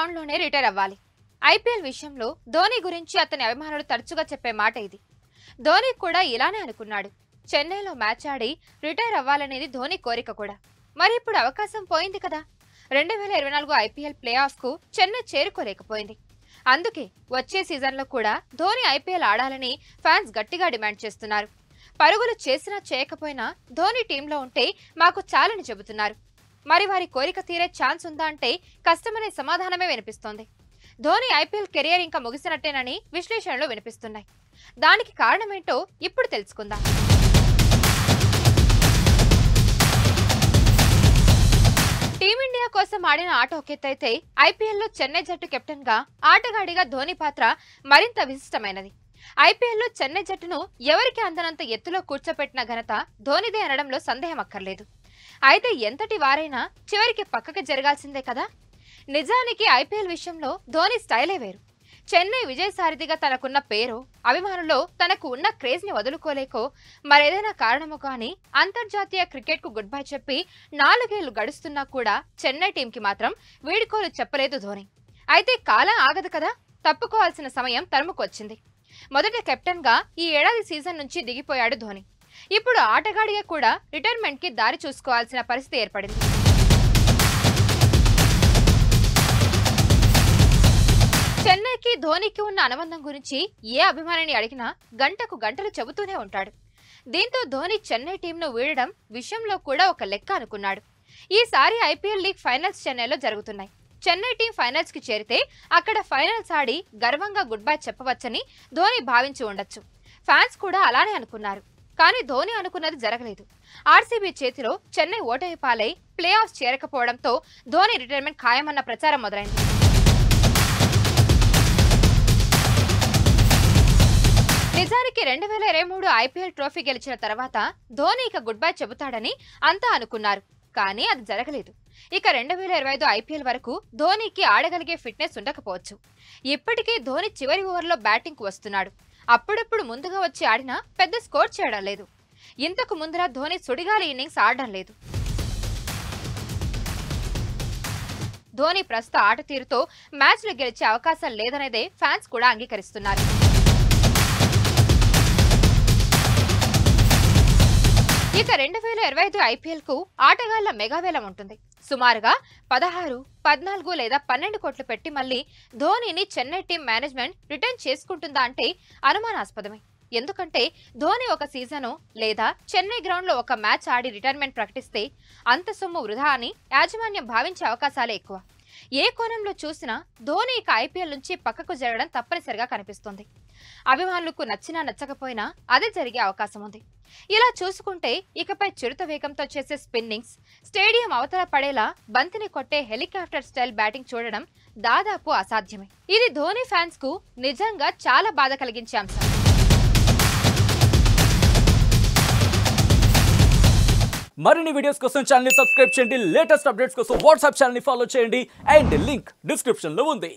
గ్రౌండ్లోనే retire అవ్వాలి. IPL విషయంలో ధోని గురించి అతని అభిమానులు తరచుగా చెప్పే మాట ఇది. ధోని కూడా ఇలానే అనుకున్నాడు. చెన్నైలో మ్యాచ్ ఆడి రిటైర్ అవ్వాలనేది ధోని కోరిక కూడా. మరి ఇప్పుడు అవకాశం పోయింది కదా. 2024 ఐపీఎల్ ప్లే ఆఫ్ కు చెన్నై చేరుకోలేకపోయింది. అందుకే వచ్చే సీజన్లో కూడా ధోని ఐపీఎల్ ఆడాలని ఫ్యాన్స్ గట్టిగా డిమాండ్ చేస్తున్నారు. పరుగులు చేసినా చేయకపోయినా ధోని టీంలో ఉంటే మాకు చాలని చెబుతున్నారు. మరి వారి కోరిక తీరే ఛాన్స్ ఉందా అంటే కష్టమనే సమాధానమే వినిపిస్తోంది. ధోని ఐపీఎల్ కెరియర్ ఇంకా ముగిసినట్టేనని విశ్లేషణలు వినిపిస్తున్నాయి. దానికి కారణమేంటో ఇప్పుడు తెలుసుకుందాం. టీమిండియా కోసం ఆడిన ఆట ఒకెత్తైతే ఐపీఎల్లో చెన్నై జట్టు కెప్టెన్ గా ఆటగాడిగా ధోని పాత్ర మరింత విశిష్టమైనది. ఐపీఎల్లో చెన్నై జట్టును ఎవరికి అందనంత ఎత్తులో కూర్చోపెట్టిన ఘనత ధోనిదే అనడంలో సందేహం అక్కర్లేదు. అయితే ఎంతటి వారైనా చివరికి పక్కకి జరగాల్సిందే కదా. నిజానికి ఐపీఎల్ విషయంలో ధోని స్టైలే వేరు. చెన్నై విజయసారథిగా తనకున్న పేరు, అభిమానుల్లో తనకు ఉన్న క్రేజ్ ని వదులుకోలేకో మరేదైనా కారణమో కానీ అంతర్జాతీయ క్రికెట్ కు గుడ్ బై చెప్పి 4 ఏళ్లు గడుస్తున్నా కూడా చెన్నై టీంకి మాత్రం వీడుకోలు చెప్పలేదు ధోని. అయితే కాలం ఆగదు కదా, తప్పుకోవాల్సిన సమయం తరుముకొచ్చింది. మొదట కెప్టెన్ గా ఈ ఏడాది సీజన్ నుంచి దిగిపోయాడు ధోని. ఇప్పుడు ఆటగాడిగా కూడా రిటైర్మెంట్ కి దారి చూసుకోవాల్సిన పరిస్థితి ఏర్పడింది. చెన్నైకి ధోనికి ఉన్న అనుబంధం గురించి ఏ అభిమానిని అడిగినా గంటకు గంటలు చెబుతూనే ఉంటాడు. దీంతో ధోని చెన్నై టీంను వీడడం విషయంలో కూడా ఒక లెక్క అనుకున్నాడు. ఈసారి ఐపీఎల్ లీగ్ ఫైనల్స్ చెన్నైలో జరుగుతున్నాయి. చెన్నై టీం ఫైనల్స్ కి చేరితే అక్కడ ఫైనల్స్ ఆడి గర్వంగా గుడ్ బై చెప్పవచ్చని ధోని భావించి ఉండొచ్చు. ఫ్యాన్స్ కూడా అలానే అనుకున్నారు. కానీ ధోని అనుకున్నది జరగలేదు. ఆర్సీబీ చేతిలో చెన్నై ఓటమి పాలై ప్లే ఆఫ్ చేరకపోవడంతో ధోని రిటైర్మెంట్ ఖాయమన్న ప్రచారం మొదలైంది. నిజానికి 2023 ఐపీఎల్ ట్రోఫీ గెలిచిన తర్వాత ధోని ఇక గుడ్ బై చెబుతాడని అంతా అనుకున్నారు. కానీ అది జరగలేదు. ఇక 2025 ఐపీఎల్ వరకు ధోనికి ఆడగలిగే ఫిట్నెస్ ఉండకపోవచ్చు. ఇప్పటికీ ధోని చివరి ఓవర్లో బ్యాటింగ్ కు వస్తున్నాడు. అప్పుడప్పుడు ముందుగా వచ్చి ఆడినా పెద్ద స్కోర్ చేయడం లేదు. ఇంతకు ముందర ధోని సుడిగాలి ఇన్నింగ్స్ ఆడడం లేదు. ధోని ప్రస్తుత ఆట తీరుతో మ్యాచ్లు గెలిచే అవకాశం లేదనేదే ఫ్యాన్స్ కూడా అంగీకరిస్తున్నారు. ఇక 2025 ఐపీఎల్ కు ఆటగాళ్ల మెగావేలం ఉంటుంది. సుమారుగా 16, 14 లేదా 12 కోట్లు పెట్టి మళ్లీ ధోనిని చెన్నై టీం మేనేజ్మెంట్ రిటర్న్ చేసుకుంటుందా అంటే అనుమానాస్పదమే. ఎందుకంటే ధోని ఒక సీజను లేదా చెన్నై గ్రౌండ్ లో ఒక మ్యాచ్ ఆడి రిటైర్మెంట్ ప్రకటిస్తే అంత సొమ్ము వృధా అని యాజమాన్యం భావించే అవకాశాలే ఎక్కువ. ఏ కోణంలో చూసినా ధోని ఇక ఐపీఎల్ నుంచి పక్కకు జరగడం తప్పనిసరిగా కనిపిస్తోంది. అభిమానులకు నచ్చినా నచ్చకపోయినా అదే జరిగే అవకాశం ఉంది. ఇలా చూసుకుంటే ఇకపై చిరుత వేగంతో చేసే స్పిన్నింగ్స్, స్టేడియం అవతల పడేలా బంతిని కొట్టే హెలికాప్టర్ స్టైల్ బ్యాటింగ్ చూడడం దాదాపు అసాధ్యమే. ఇది ధోని ఫ్యాన్స్ కు నిజంగా చాలా బాధ కలిగించే అంశం. మరిన్ని వీడియోస్ కోసం ఛానల్ ని సబ్స్క్రైబ్ చేయండి. లేటెస్ట్ అప్డేట్స్ కోసం వాట్సాప్ ఛానల్ ని ఫాలో చేయండి. అండ్ లింక్ డిస్క్రిప్షన్ లో ఉంది.